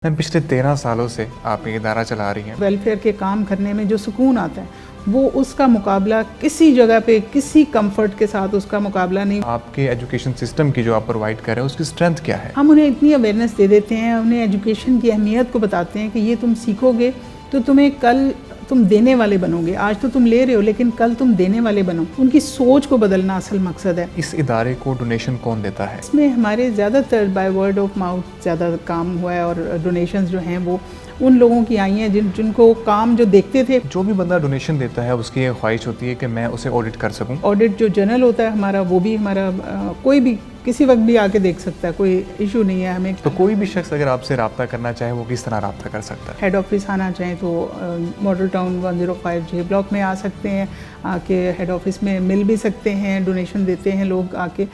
Ma'am पिछले 13 सालों से आप ये इदारा चला रही हैं। वेलफेयर के काम करने में जो सुकून आता है वो उसका मुकाबला किसी जगह पे किसी कंफर्ट के साथ उसका मुकाबला नहीं। आपके एजुकेशन सिस्टम की जो आप प्रोवाइड कर रहे हैं उसकी स्ट्रेंथ क्या है? हम उन्हें इतनी अवेयरनेस दे देते हैं, उन्हें एजुकेशन की अहमियत को बताते हैं कि ये तुम सीखोगे तो तुम्हें कल तुम देने वाले बनोगे। आज तो तुम ले रहे हो लेकिन कल तुम देने वाले बनो। उनकी सोच को बदलना असल मकसद है। इस इदारे को डोनेशन कौन देता है? इसमें हमारे ज़्यादातर बाय वर्ड ऑफ माउथ ज़्यादा काम हुआ है और डोनेशंस जो हैं वो उन लोगों की आई हैं जिनको काम जो देखते थे। जो भी बंदा डोनेशन देता है उसकी ये ख्वाहिश होती है कि मैं उसे ऑडिट कर सकूं। ऑडिट जो जनरल होता है हमारा वो भी हमारा कोई भी किसी वक्त भी आके देख सकता है, कोई इशू नहीं है हमें। तो कोई भी शख्स अगर आपसे रब्ता करना चाहे वो किस तरह रब्ता कर सकता है? हेड ऑफिस आना चाहें तो मॉडल टाउन 105 जे ब्लॉक में आ सकते हैं, आके हेड ऑफिस में मिल भी सकते हैं। डोनेशन देते हैं लोग आके।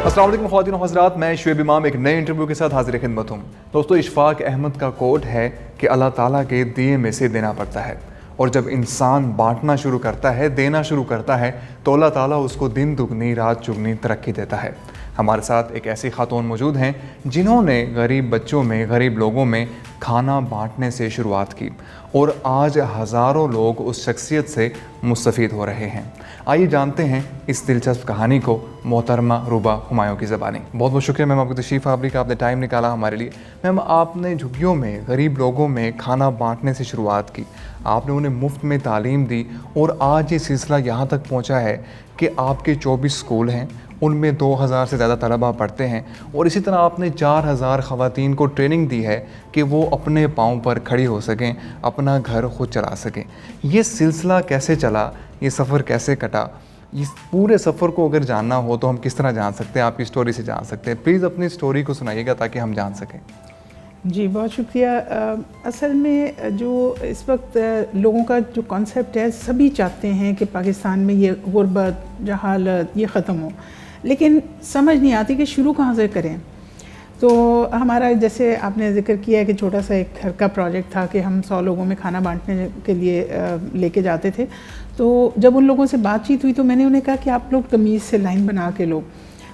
अस्सलाम वालेकुम ख़वातीन और हज़रात, मैं शुएब इमाम एक नए इंटरव्यू के साथ हाजिर खिदमत हूँ। दोस्तों, इशफाक अहमद का कोट है कि अल्लाह ताला के दिए में से देना पड़ता है, और जब इंसान बांटना शुरू करता है, देना शुरू करता है, तो अल्लाह ताला उसको दिन दुगनी रात चुगनी तरक्की देता है। हमारे साथ एक ऐसी खातून मौजूद हैं जिन्होंने गरीब बच्चों में, गरीब लोगों में खाना बांटने से शुरुआत की और आज हज़ारों लोग उस शख्सियत से मुस्तफ़ीद हो रहे हैं। आइए जानते हैं इस दिलचस्प कहानी को मोहतरमा रूबा हुमायूं की ज़बानी। बहुत बहुत शुक्रिया मैम आपकी तशरीफ़ आवरी का, आपने टाइम निकाला हमारे लिए। मैम, आपने झुग्गियों में गरीब लोगों में खाना बांटने से शुरुआत की, आपने उन्हें मुफ्त में तालीम दी और आज ये सिलसिला यहाँ तक पहुँचा है कि आपके 24 स्कूल हैं, उनमें 2000 से ज़्यादा तलबा पढ़ते हैं, और इसी तरह आपने 4000 ख़वातीन को ट्रेनिंग दी है कि वो अपने पाँव पर खड़ी हो सकें, अपना घर खुद चला सकें। ये सिलसिला कैसे चला, ये सफ़र कैसे कटा? इस पूरे सफ़र को अगर जानना हो तो हम किस तरह जान सकते हैं? आपकी स्टोरी से जान सकते हैं। प्लीज़ अपनी स्टोरी को सुनाइएगा ताकि हम जान सकें। जी बहुत शुक्रिया। असल में जो इस वक्त लोगों का जो कॉन्सेप्ट है, सभी चाहते हैं कि पाकिस्तान में ये गुर्बत, जहालत ये ख़त्म हो, लेकिन समझ नहीं आती कि शुरू कहाँ से करें। तो हमारा, जैसे आपने ज़िक्र किया है कि छोटा सा एक घर का प्रोजेक्ट था कि हम 100 लोगों में खाना बांटने के लिए लेके जाते थे। तो जब उन लोगों से बातचीत हुई तो मैंने उन्हें कहा कि आप लोग तमीज़ से लाइन बना के लो।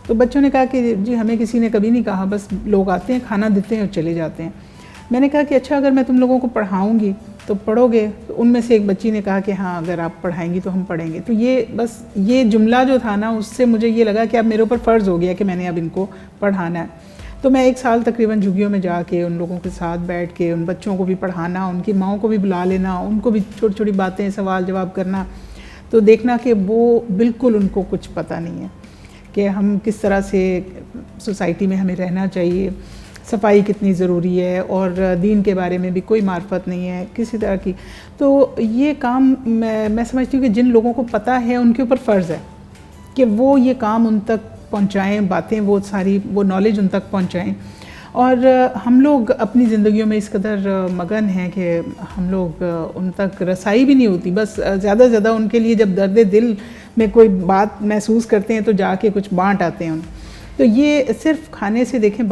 तो बच्चों ने कहा कि जी हमें किसी ने कभी नहीं कहा, बस लोग आते हैं, खाना देते हैं और चले जाते हैं। मैंने कहा कि अच्छा, अगर मैं तुम लोगों को पढ़ाऊँगी तो पढ़ोगे? तो उनमें से एक बच्ची ने कहा कि हाँ, अगर आप पढ़ाएंगी तो हम पढ़ेंगे। तो ये जुमला जो था ना, उससे मुझे ये लगा कि अब मेरे ऊपर फ़र्ज़ हो गया कि मैंने अब इनको पढ़ाना है। तो मैं 1 साल तकरीबन झुग्गियों में जाके उन लोगों के साथ बैठ के उन बच्चों को भी पढ़ाना, उनकी माँओं को भी बुला लेना, उनको भी छोटी छोटी बातें सवाल जवाब करना, तो देखना कि वो बिल्कुल उनको कुछ पता नहीं है कि हम किस तरह से सोसाइटी में हमें रहना चाहिए, सफाई कितनी ज़रूरी है, और दीन के बारे में भी कोई मार्फत नहीं है किसी तरह की। तो ये काम मैं समझती हूँ कि जिन लोगों को पता है उनके ऊपर फ़र्ज़ है कि वो ये काम उन तक पहुँचाएँ, बातें वो सारी वो नॉलेज उन तक पहुँचाएँ। और हम लोग अपनी ज़िंदगियों में इस कदर मगन हैं कि हम लोग उन तक रसाई भी नहीं होती। बस ज़्यादा से ज़्यादा उनके लिए जब दर्द दिल में कोई बात महसूस करते हैं तो जाके कुछ बांट आते हैं उन। तो ये सिर्फ खाने से देखें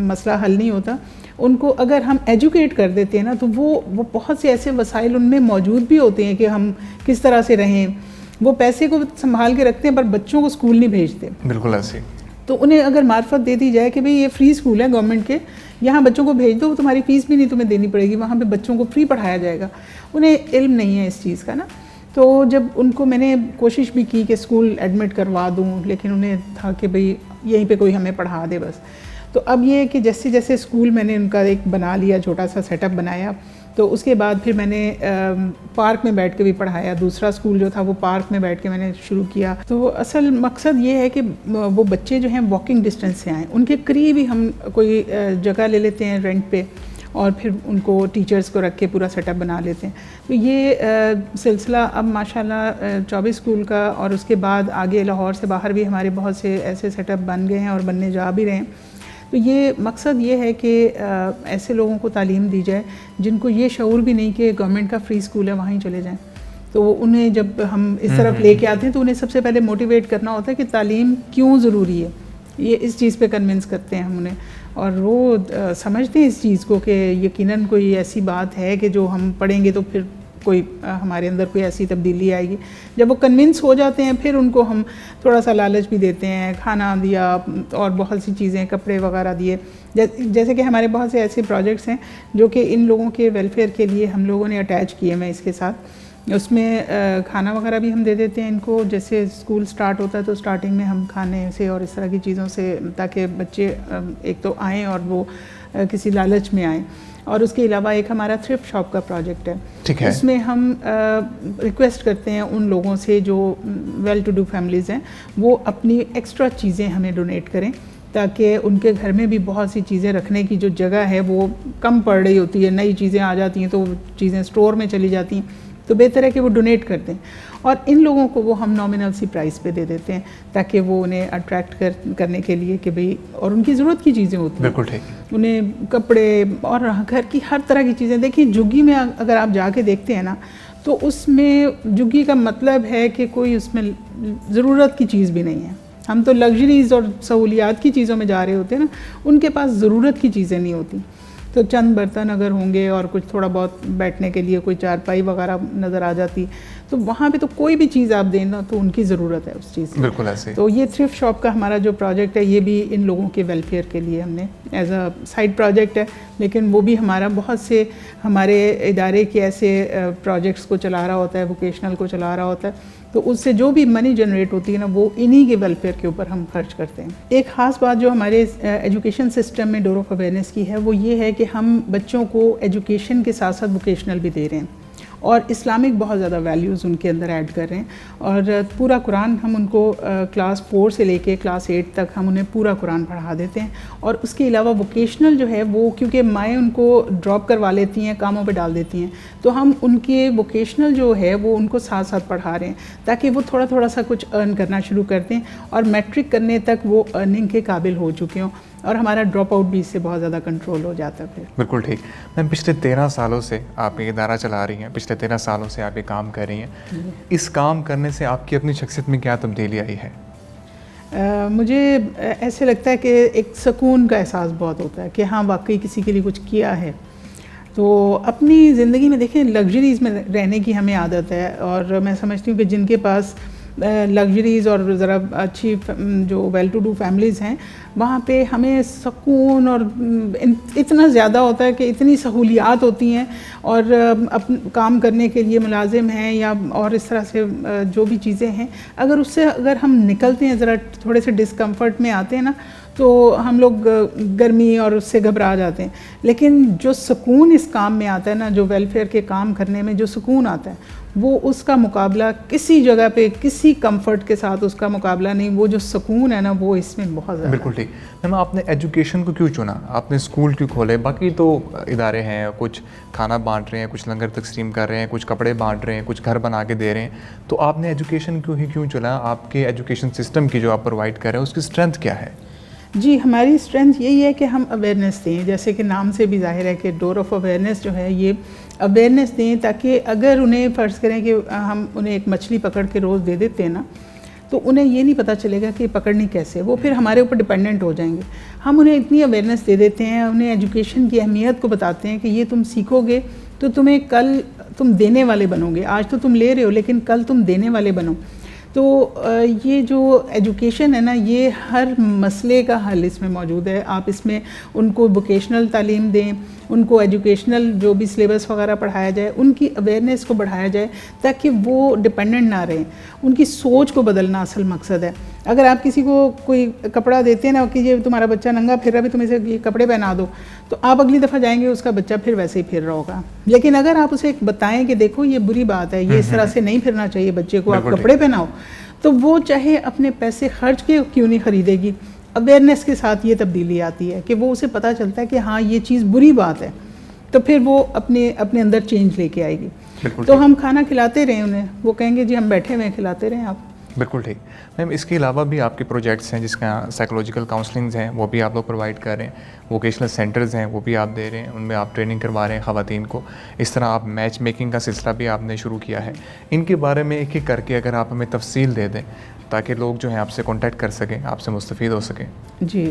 मसला हल नहीं होता। उनको अगर हम एजुकेट कर देते हैं ना, तो वो बहुत से ऐसे वसाइल उनमें मौजूद भी होते हैं कि हम किस तरह से रहें। वो पैसे को संभाल के रखते हैं पर बच्चों को स्कूल नहीं भेजते। बिल्कुल ऐसे। तो उन्हें अगर मार्फत दे दी जाए कि भाई ये फ्री स्कूल है गवर्नमेंट के, यहाँ बच्चों को भेज दो, तुम्हारी फ़ीस भी नहीं तुम्हें देनी पड़ेगी, वहाँ पे बच्चों को फ्री पढ़ाया जाएगा। उन्हें इल्म नहीं है इस चीज़ का ना। तो जब उनको मैंने कोशिश भी की कि स्कूल एडमिट करवा दूँ, लेकिन उन्हें था कि भाई यहीं पे कोई हमें पढ़ा दे बस। तो अब ये है कि जैसे जैसे स्कूल मैंने उनका एक बना लिया, छोटा सा सेटअप बनाया, तो उसके बाद फिर मैंने पार्क में बैठ के भी पढ़ाया। दूसरा स्कूल जो था वो पार्क में बैठ के मैंने शुरू किया। तो असल मकसद ये है कि वो बच्चे जो हैं वॉकिंग डिस्टेंस से आएँ, उनके करीब ही हम कोई जगह ले लेते हैं रेंट पे, और फिर उनको टीचर्स को रख के पूरा सेटअप बना लेते हैं। तो ये सिलसिला अब माशाल्लाह 24 स्कूल का, और उसके बाद आगे लाहौर से बाहर भी हमारे बहुत से ऐसे सेटअप बन गए हैं और बनने जा भी रहे हैं। तो ये मकसद ये है कि ऐसे लोगों को तालीम दी जाए जिनको ये शऊर भी नहीं कि गवर्नमेंट का फ्री स्कूल है वहाँ ही चले जाएँ। तो उन्हें जब हम इस तरफ लेके आते हैं तो उन्हें सबसे पहले मोटिवेट करना होता है कि तालीम क्यों ज़रूरी है। ये इस चीज़ पे कन्विंस करते हैं हम उन्हें। और वो समझते हैं इस चीज़ को कि यकीनन कोई ऐसी बात है कि जो हम पढ़ेंगे तो फिर कोई हमारे अंदर कोई ऐसी तब्दीली आएगी। जब वो कन्विंस हो जाते हैं फिर उनको हम थोड़ा सा लालच भी देते हैं, खाना दिया और बहुत सी चीज़ें, कपड़े वगैरह दिए। जैसे कि हमारे बहुत से ऐसे प्रोजेक्ट्स हैं जो कि इन लोगों के वेलफेयर के लिए हम लोगों ने अटैच किए हैं इसके साथ। उसमें खाना वगैरह भी हम दे देते हैं इनको। जैसे स्कूल स्टार्ट होता है तो स्टार्टिंग में हम खाने से और इस तरह की चीज़ों से, ताकि बच्चे एक तो आएँ और वो किसी लालच में आएँ। और उसके अलावा एक हमारा थ्रिफ्ट शॉप का प्रोजेक्ट है। ठीक है। इसमें हम रिक्वेस्ट करते हैं उन लोगों से जो वेल टू डू फैमिलीज़ हैं, वो अपनी एक्स्ट्रा चीज़ें हमें डोनेट करें, ताकि उनके घर में भी बहुत सी चीज़ें रखने की जो जगह है वो कम पड़ रही होती है। नई चीज़ें आ जाती हैं तो चीज़ें स्टोर में चली जाती हैं, तो बेहतर है कि वो डोनेट कर दें। और इन लोगों को वो हम नॉमिनल सी प्राइस पे दे देते हैं, ताकि वो उन्हें अट्रैक्ट करने के लिए कि भाई, और उनकी ज़रूरत की चीज़ें होती हैं। बिल्कुल ठीक। उन्हें कपड़े और घर की हर तरह की चीज़ें। देखिए झुग्गी में अगर आप जाके देखते हैं ना, तो उसमें झुग्गी का मतलब है कि कोई उसमें ज़रूरत की चीज़ भी नहीं है। हम तो लग्जरीज़ और सहूलियात की चीज़ों में जा रहे होते हैं ना, उनके पास ज़रूरत की चीज़ें नहीं होती। तो चंद बर्तन अगर होंगे और कुछ थोड़ा बहुत बैठने के लिए कोई चारपाई वगैरह नज़र आ जाती, तो वहाँ पे तो कोई भी चीज़ आप देना तो उनकी ज़रूरत है उस चीज़ की। बिल्कुल ऐसे। तो ये थ्रिफ्ट शॉप का हमारा जो प्रोजेक्ट है, ये भी इन लोगों के वेलफेयर के लिए हमने एज अ साइड प्रोजेक्ट है, लेकिन वो भी हमारा बहुत से हमारे इदारे के ऐसे प्रोजेक्ट्स को चला रहा होता है, वोकेशनल को चला रहा होता है, तो उससे जो भी मनी जनरेट होती है ना, वो इन्हीं के वेलफेयर के ऊपर हम खर्च करते हैं। एक ख़ास बात जो हमारे एजुकेशन सिस्टम में डोर ऑफ अवेयरनेस की है, वो ये है कि हम बच्चों को एजुकेशन के साथ साथ वोकेशनल भी दे रहे हैं, और इस्लामिक बहुत ज़्यादा वैल्यूज़ उनके अंदर ऐड कर रहे हैं। और पूरा कुरान हम उनको क्लास 4 से लेके क्लास 8 तक हम उन्हें पूरा कुरान पढ़ा देते हैं। और उसके अलावा वोकेशनल जो है वो, क्योंकि माएँ उनको ड्रॉप करवा लेती हैं, कामों पे डाल देती हैं, तो हम उनके वोकेशनल जो है वो उनको साथ साथ पढ़ा रहे हैं, ताकि वो थोड़ा थोड़ा सा कुछ अर्न करना शुरू कर दें और मैट्रिक करने तक वो अर्निंग के काबिल हो चुके हों, और हमारा ड्रॉप आउट भी इससे बहुत ज़्यादा कंट्रोल हो जाता है फिर। बिल्कुल ठीक। मैम, पिछले 13 सालों से आप ये इदारा चला रही हैं, पिछले 13 सालों से आप ये काम कर रही हैं। इस काम करने से आपकी अपनी शख्सियत में क्या तब्दीली आई है? मुझे ऐसे लगता है कि एक सुकून का एहसास बहुत होता है कि हाँ, वाकई किसी के लिए कुछ किया है। तो अपनी ज़िंदगी में देखें, लग्जरीज़ में रहने की हमें आदत है, और मैं समझती हूँ कि जिनके पास लग्जरीज़ और ज़रा अच्छी जो वेल टू डू फैमिलीज़ हैं, वहाँ पे हमें सुकून और इतना ज़्यादा होता है कि इतनी सहूलियात होती हैं, और काम करने के लिए मुलाजिम हैं या और इस तरह से जो भी चीज़ें हैं, अगर हम निकलते हैं, ज़रा थोड़े से डिस्कम्फर्ट में आते हैं ना, तो हम लोग गर्मी और उससे घबरा जाते हैं। लेकिन जो सुकून इस काम में आता है ना, जो वेलफेयर के काम करने में जो सुकून आता है, वो उसका मुकाबला किसी जगह पे, किसी कंफर्ट के साथ उसका मुकाबला नहीं। वो जो सुकून है ना, वो इसमें बहुत ज़्यादा। बिल्कुल ठीक। मैम, आपने एजुकेशन को क्यों चुना? आपने स्कूल क्यों खोले? बाकी तो इदारे हैं, कुछ खाना बांट रहे हैं, कुछ लंगर तकसीम कर रहे हैं, कुछ कपड़े बांट रहे हैं, कुछ घर बना के दे रहे हैं, तो आपने एजुकेशन क्यों चुना? आपके एजुकेशन सिस्टम की जो आप प्रोवाइड कर रहे हैं, उसकी स्ट्रेंथ क्या है? जी, हमारी स्ट्रेंथ यही है कि हम अवेयरनेस दें। जैसे कि नाम से भी ज़ाहिर है कि डोर ऑफ अवेयरनेस जो है, ये अवेयरनेस दें, ताकि अगर उन्हें फ़र्ज़ करें कि हम उन्हें एक मछली पकड़ के रोज़ दे देते हैं ना, तो उन्हें ये नहीं पता चलेगा कि पकड़नी कैसे, वो फिर हमारे ऊपर डिपेंडेंट हो जाएंगे। हम उन्हें इतनी अवेयरनेस दे देते हैं, उन्हें एजुकेशन की अहमियत को बताते हैं कि ये तुम सीखोगे तो तुम्हें कल तुम देने वाले बनोगे। आज तो तुम ले रहे हो, लेकिन कल तुम देने वाले बनो। तो ये जो एजुकेशन है ना, ये हर मसले का हल इसमें मौजूद है। आप इसमें उनको वोकेशनल तालीम दें, उनको एजुकेशनल जो भी सिलेबस वगैरह पढ़ाया जाए, उनकी अवेयरनेस को बढ़ाया जाए, ताकि वो डिपेंडेंट ना रहें। उनकी सोच को बदलना असल मकसद है। अगर आप किसी को कोई कपड़ा देते हैं ना कि ये तुम्हारा बच्चा नंगा फिर रहा है, तुम इसे ये कपड़े पहना दो, तो आप अगली दफ़ा जाएंगे, उसका बच्चा फिर वैसे ही फिर रहा होगा। लेकिन अगर आप उसे बताएं कि देखो ये बुरी बात है, ये इस तरह से नहीं फिरना चाहिए बच्चे को, आप कपड़े पहनाओ, तो वो चाहे अपने पैसे खर्च के क्यों नहीं खरीदेगी। अवेयरनेस के साथ ये तब्दीली आती है कि वो उसे पता चलता है कि हाँ, ये चीज़ बुरी बात है, तो फिर वो अपने अंदर चेंज लेके आएगी। तो हम खाना खिलाते रहें उन्हें, वो कहेंगे जी हम बैठे हुए खिलाते रहें आप। बिल्कुल ठीक। मैम, इसके अलावा भी आपके प्रोजेक्ट्स हैं, जिसका साइकोलॉजिकल काउंसलिंग्स हैं, वो भी आप लोग प्रोवाइड कर रहे हैं, वोकेशनल सेंटर्स हैं, वो भी आप दे रहे हैं, उनमें आप ट्रेनिंग करवा रहे हैं ख़वातीन को। इस तरह आप मैच मेकिंग का सिलसिला भी आपने शुरू किया है। इनके बारे में एक एक करके अगर आप हमें तफसील दे दें ताकि लोग जो हैं आपसे कांटेक्ट कर सकें, आपसे मुस्तफ़ीद हो सकें? जी,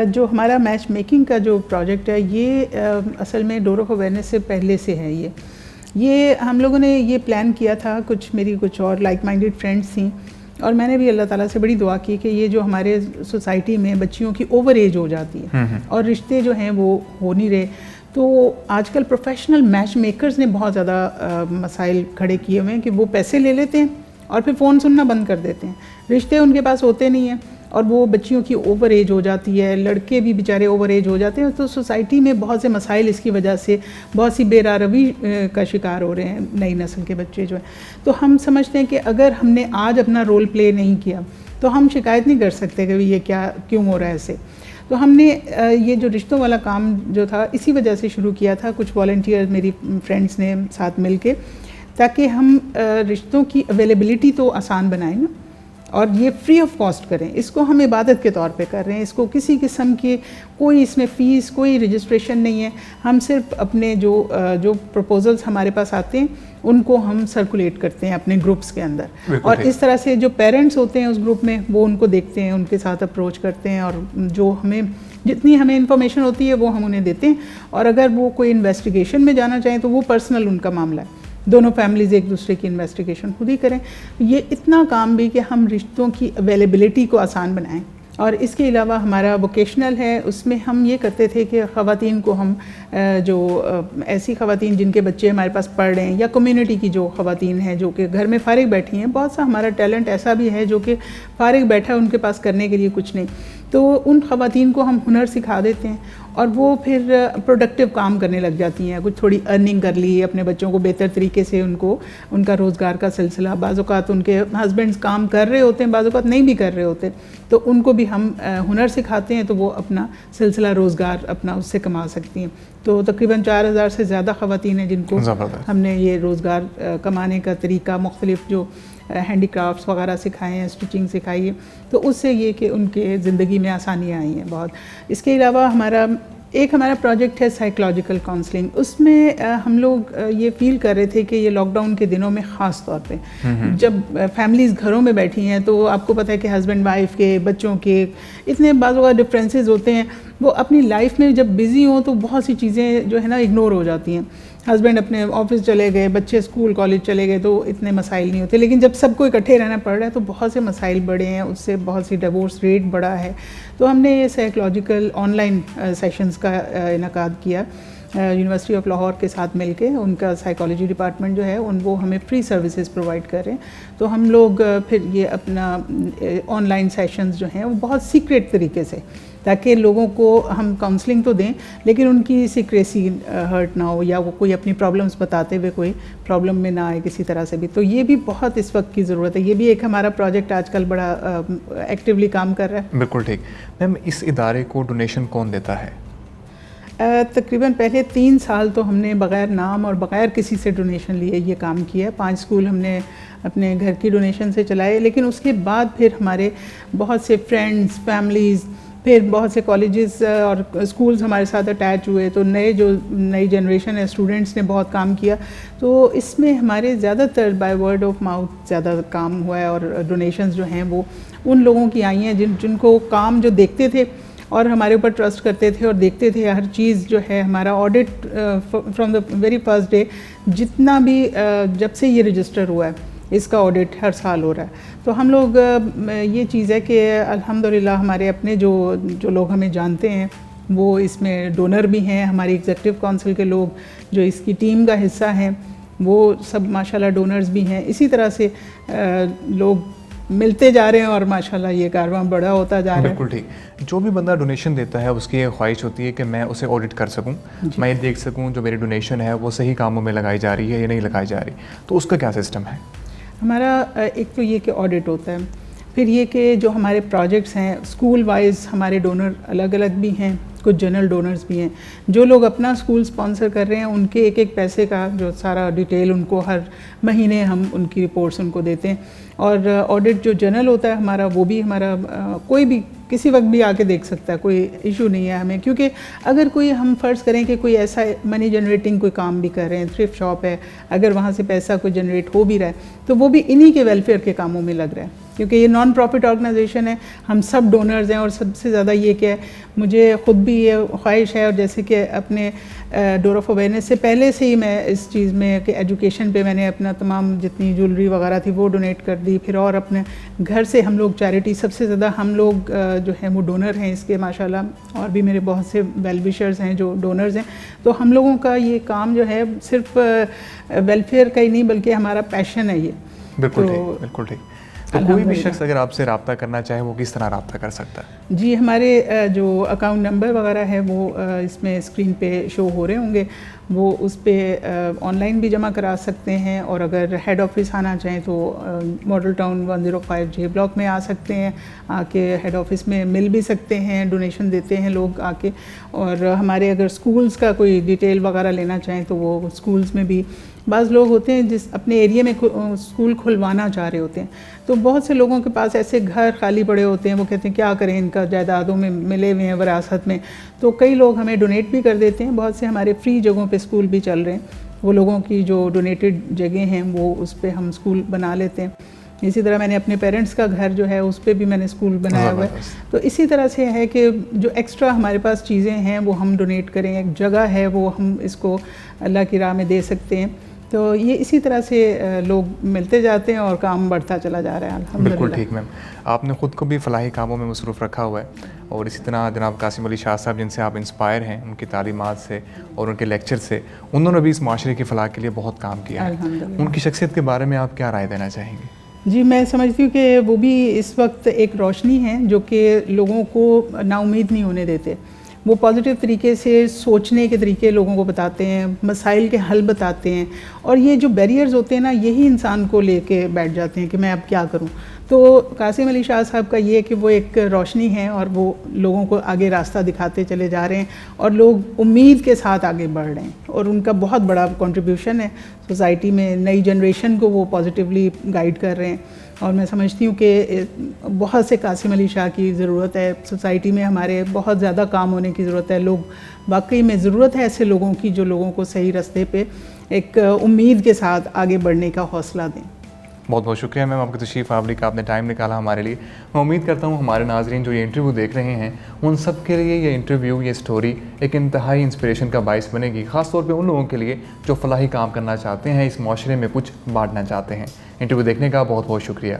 जो हमारा मैच मेकिंग का जो प्रोजेक्ट है ये असल में डोर ऑफ अवेयरनेस से पहले से है। ये हम लोगों ने ये प्लान किया था, कुछ और लाइक माइंडेड फ्रेंड्स थी, और मैंने भी अल्लाह ताला से बड़ी दुआ की कि ये जो हमारे सोसाइटी में बच्चियों की ओवर एज हो जाती है और रिश्ते जो हैं वो हो नहीं रहे, तो आजकल प्रोफेशनल मैच मेकर्स ने बहुत ज़्यादा मसाइल खड़े किए हुए हैं कि वो पैसे ले लेते हैं और फिर फ़ोन सुनना बंद कर देते हैं, रिश्ते उनके पास होते नहीं हैं और वो बच्चियों की ओवर एज हो जाती है, लड़के भी बेचारे ओवर एज हो जाते हैं। तो सोसाइटी में बहुत से मसाइल इसकी वजह से बहुत सी बेरारवी का शिकार हो रहे हैं नई नस्ल के बच्चे जो हैं। तो हम समझते हैं कि अगर हमने आज अपना रोल प्ले नहीं किया तो हम शिकायत नहीं कर सकते कि ये क्या क्यों हो रहा है ऐसे। तो हमने ये जो रिश्तों वाला काम जो था इसी वजह से शुरू किया था, कुछ वॉलंटियर मेरी फ्रेंड्स ने साथ मिल के, ताकि हम रिश्तों की अवेलेबिलिटी तो आसान बनाएं ना, और ये फ्री ऑफ कॉस्ट करें। इसको हम इबादत के तौर पे कर रहे हैं, इसको किसी किस्म की कोई इसमें फ़ीस, कोई रजिस्ट्रेशन नहीं है। हम सिर्फ अपने जो प्रपोजल्स हमारे पास आते हैं उनको हम सर्कुलेट करते हैं अपने ग्रुप्स के अंदर, और इस तरह से जो पेरेंट्स होते हैं उस ग्रुप में वो उनको देखते हैं, उनके साथ अप्रोच करते हैं, और जो जितनी हमें इन्फॉर्मेशन होती है वो हम उन्हें देते हैं। और अगर वो कोई इन्वेस्टिगेशन में जाना चाहें तो वो पर्सनल उनका मामला है, दोनों फैमिलीज़ एक दूसरे की इन्वेस्टिगेशन खुद ही करें। ये इतना काम भी कि हम रिश्तों की अवेलेबिलिटी को आसान बनाएं। और इसके अलावा हमारा वोकेशनल है, उसमें हम ये करते थे कि ख़वातीन को हम ऐसी ख़वातीन जिनके बच्चे हमारे पास पढ़ रहे हैं, या कम्युनिटी की जो ख़वातीन हैं जो कि घर में फ़ारिग बैठी हैं, बहुत सा हमारा टैलेंट ऐसा भी है जो कि फ़ारिग बैठा है, उनके पास करने के लिए कुछ नहीं, तो उन ख़वातीन को हम हुनर सिखा देते हैं और वो फिर प्रोडक्टिव काम करने लग जाती हैं। कुछ थोड़ी अर्निंग कर ली, अपने बच्चों को बेहतर तरीके से उनका रोज़गार का सिलसिला, बाज़ औक़ात उनके हस्बैंड्स काम कर रहे होते हैं, बाज़ औक़ात नहीं भी कर रहे होते, तो उनको भी हम हुनर सिखाते हैं, तो वो अपना सिलसिला रोज़गार अपना उससे कमा सकती हैं। तो तकरीबन 4000 से ज़्यादा ख़वातीन हैं जिनको हमने ये रोज़गार कमाने का तरीका, मुख्तलिफ जो हैंडीक्राफ्ट्स वगैरह सिखाए हैं, स्टिचिंग सिखाई है, तो उससे ये कि उनके ज़िंदगी में आसानियाँ आई हैं बहुत। इसके अलावा हमारा प्रोजेक्ट है साइकोलॉजिकल काउंसलिंग। उसमें हम लोग ये फील कर रहे थे कि ये लॉकडाउन के दिनों में ख़ास तौर पे जब फैमिलीज़ घरों में बैठी हैं, तो आपको पता है कि हस्बैंड वाइफ के, बच्चों के इतने बाज़ों का डिफरेंसेस होते हैं, वो अपनी लाइफ में जब बिज़ी हों तो बहुत सी चीज़ें जो है ना इग्नोर हो जाती हैं। हस्बैंड अपने ऑफिस चले गए, बच्चे स्कूल कॉलेज चले गए, तो इतने मसाइल नहीं होते, लेकिन जब सबको इकट्ठे रहना पड़ रहा है तो बहुत से मसाइल बढ़े हैं, उससे बहुत सी डिवोर्स रेट बढ़ा है। तो हमने ये साइकोलॉजिकल ऑनलाइन सेशंस का इनकाद किया यूनिवर्सिटी ऑफ लाहौर के साथ मिलके। उनका साइकोलॉजी डिपार्टमेंट जो है वो हमें फ्री सर्विसेज प्रोवाइड कर रहे हैं। तो हम लोग फिर ये अपना ऑनलाइन सेशंस जो हैं वो बहुत सीक्रेट तरीके से, ताकि लोगों को हम काउंसलिंग तो दें लेकिन उनकी सीक्रेसी हर्ट ना हो, या वो कोई अपनी प्रॉब्लम्स बताते हुए कोई प्रॉब्लम में ना आए किसी तरह से भी। तो ये भी बहुत इस वक्त की ज़रूरत है। ये भी एक हमारा प्रोजेक्ट आजकल बड़ा एक्टिवली काम कर रहा है। बिल्कुल ठीक। मैम, इस इदारे को डोनेशन कौन देता है? तकरीबन पहले 3 साल तो हमने बग़ैर नाम और बग़ैर किसी से डोनेशन लिए ये काम किया। 5 स्कूल हमने अपने घर की डोनेशन से चलाए, लेकिन उसके बाद फिर हमारे बहुत से फ्रेंड्स, फैमिलीज़, फिर बहुत से कॉलेजेस और स्कूल्स हमारे साथ अटैच हुए। तो नई जनरेशन है स्टूडेंट्स ने बहुत काम किया। तो इसमें हमारे ज़्यादातर बाय वर्ड ऑफ माउथ ज़्यादा काम हुआ है, और डोनेशंस जो हैं वो उन लोगों की आई हैं जिनको काम जो देखते थे और हमारे ऊपर ट्रस्ट करते थे और देखते थे हर चीज़ जो है। हमारा audit from the very first day, जितना भी जब से ये रजिस्टर हुआ है इसका ऑडिट हर साल हो रहा है। तो हम लोग ये चीज़ है कि अल्हम्दुलिल्लाह हमारे अपने जो लोग हमें जानते हैं वो इसमें डोनर भी हैं। हमारी एग्जीक्यूटिव काउंसिल के लोग जो इसकी टीम का हिस्सा हैं वो सब माशाल्लाह डोनर्स भी हैं। इसी तरह से लोग मिलते जा रहे हैं और माशाल्लाह ये कारवां बड़ा होता जा रहा है। बिल्कुल ठीक। जो भी बंदा डोनेशन देता है उसकी ये ख्वाहिश होती है कि मैं उसे ऑडिट कर सकूं, मैं ये देख सकूं जो मेरी डोनेशन है वो सही कामों में लगाई जा रही है या नहीं लगाई जा रही। तो उसका क्या सिस्टम है? हमारा एक तो ये कि ऑडिट होता है, फिर ये कि जो हमारे प्रोजेक्ट्स हैं स्कूल वाइज हमारे डोनर अलग अलग भी हैं, कुछ जनरल डोनर्स भी हैं। जो लोग अपना स्कूल स्पॉन्सर कर रहे हैं उनके एक एक पैसे का जो सारा डिटेल उनको हर महीने हम उनकी रिपोर्ट्स उनको देते हैं। और ऑडिट जो जनरल होता है हमारा, वो भी हमारा कोई भी किसी वक्त भी आके देख सकता है, कोई इशू नहीं है हमें। क्योंकि अगर कोई हम फ़र्ज़ करें कि कोई ऐसा मनी जनरेटिंग कोई काम भी कर रहे हैं, थ्रिफ्ट शॉप है, अगर वहाँ से पैसा कोई जनरेट हो भी रहा है तो वो भी इन्हीं के वेलफेयर के कामों में लग रहा है, क्योंकि ये नॉन प्रॉफिट ऑर्गेनाइजेशन है, हम सब डोनर्स हैं। और सबसे ज़्यादा ये क्या है, मुझे ख़ुद भी ये ख्वाहिश है, और जैसे कि अपने डोर ऑफ अवेयरनेस से पहले से ही मैं इस चीज़ में कि एजुकेशन पे मैंने अपना तमाम जितनी ज्वेलरी वगैरह थी वो डोनेट कर दी। फिर और अपने घर से हम लोग चैरिटी, सबसे ज़्यादा हम लोग जो है वो डोनर हैं इसके माशाल्लाह, और भी मेरे बहुत से वेल विशर्स हैं जो डोनर्स हैं। तो हम लोगों का ये काम जो है सिर्फ वेलफेयर का ही नहीं बल्कि हमारा पैशन है ये। बिल्कुल ठीक, बिल्कुल ठीक। तो कोई भी शख्स अगर आपसे रब्ता करना चाहे वो किस तरह रब्ता कर सकता है? जी, हमारे जो अकाउंट नंबर वगैरह है वो इसमें स्क्रीन पे शो हो रहे होंगे, वो उस पर ऑनलाइन भी जमा करा सकते हैं। और अगर हेड ऑफिस आना चाहें तो मॉडल टाउन 105 जे ब्लॉक में आ सकते हैं, आके हेड ऑफिस में मिल भी सकते हैं, डोनेशन देते हैं लोग आके। और हमारे अगर स्कूल्स का कोई डिटेल वगैरह लेना चाहें तो वो स्कूल्स में भी बाज़ लोग होते हैं जिस अपने एरिया में स्कूल खुलवाना चाह रहे होते हैं, तो बहुत से लोगों के पास ऐसे घर खाली पड़े होते हैं, वो कहते हैं क्या करें, इनका जायदादों में मिले हुए हैं विरासत में। तो कई लोग हमें डोनेट भी कर देते हैं। बहुत से हमारे फ्री जगहों पे स्कूल भी चल रहे हैं, वो लोगों की जो डोनेटेड जगह हैं वो उस पर हम स्कूल बना लेते हैं। इसी तरह मैंने अपने पेरेंट्स का घर जो है उस पर भी मैंने स्कूल बनाया हुआ है। तो इसी तरह से है कि जो एक्स्ट्रा हमारे पास चीज़ें हैं वो हम डोनेट करें, एक जगह है वो हम इसको अल्लाह की राह में दे सकते हैं। तो ये इसी तरह से लोग मिलते जाते हैं और काम बढ़ता चला जा रहा है अल्हम्दुलिल्लाह। बिल्कुल ठीक मैम, आपने ख़ुद को भी फ़लाही कामों में मसरूफ़ रखा हुआ है, और इसी तरह जनाब कासिम अली शाह साहब जिनसे आप इंस्पायर हैं, उनकी तालीमात से और उनके लेक्चर से, उन्होंने भी इस माशरे की फ़लाह के लिए बहुत काम किया है। उनकी शख्सियत के बारे में आप क्या राय देना चाहेंगे? जी, मैं समझती हूँ कि वो भी इस वक्त एक रोशनी है जो कि लोगों को नाउम्मीद नहीं होने देते। वो पॉजिटिव तरीके से सोचने के तरीके लोगों को बताते हैं, मसाइल के हल बताते हैं, और ये जो बैरियर्स होते हैं ना, यही इंसान को लेके बैठ जाते हैं कि मैं अब क्या करूं। तो कासिम अली शाह साहब का ये है कि वो एक रोशनी है और वो लोगों को आगे रास्ता दिखाते चले जा रहे हैं, और लोग उम्मीद के साथ आगे बढ़ रहे हैं, और उनका बहुत बड़ा कंट्रीब्यूशन है सोसाइटी में। नई जनरेशन को वो पॉजिटिवली गाइड कर रहे हैं, और मैं समझती हूँ कि बहुत से कासिम अली शाह की ज़रूरत है सोसाइटी में, हमारे बहुत ज़्यादा काम होने की ज़रूरत है। लोग वाकई में ज़रूरत है ऐसे लोगों की जो लोगों को सही रास्ते पे एक उम्मीद के साथ आगे बढ़ने का हौसला दें। बहुत बहुत शुक्रिया मैम आपकी तशरीफ़ आवरी का, आपने टाइम निकाला हमारे लिए। मैं उम्मीद करता हूँ हमारे नाज़रीन जो ये इंटरव्यू देख रहे हैं उन सब के लिए ये इंटरव्यू, ये स्टोरी एक इंतहाई इंस्पिरेशन का बाइस बनेगी, ख़ास तौर पे उन लोगों के लिए जो फ़लाही काम करना चाहते हैं, इस माशरे में कुछ बांटना चाहते हैं। इंटरव्यू देखने का बहुत बहुत शुक्रिया।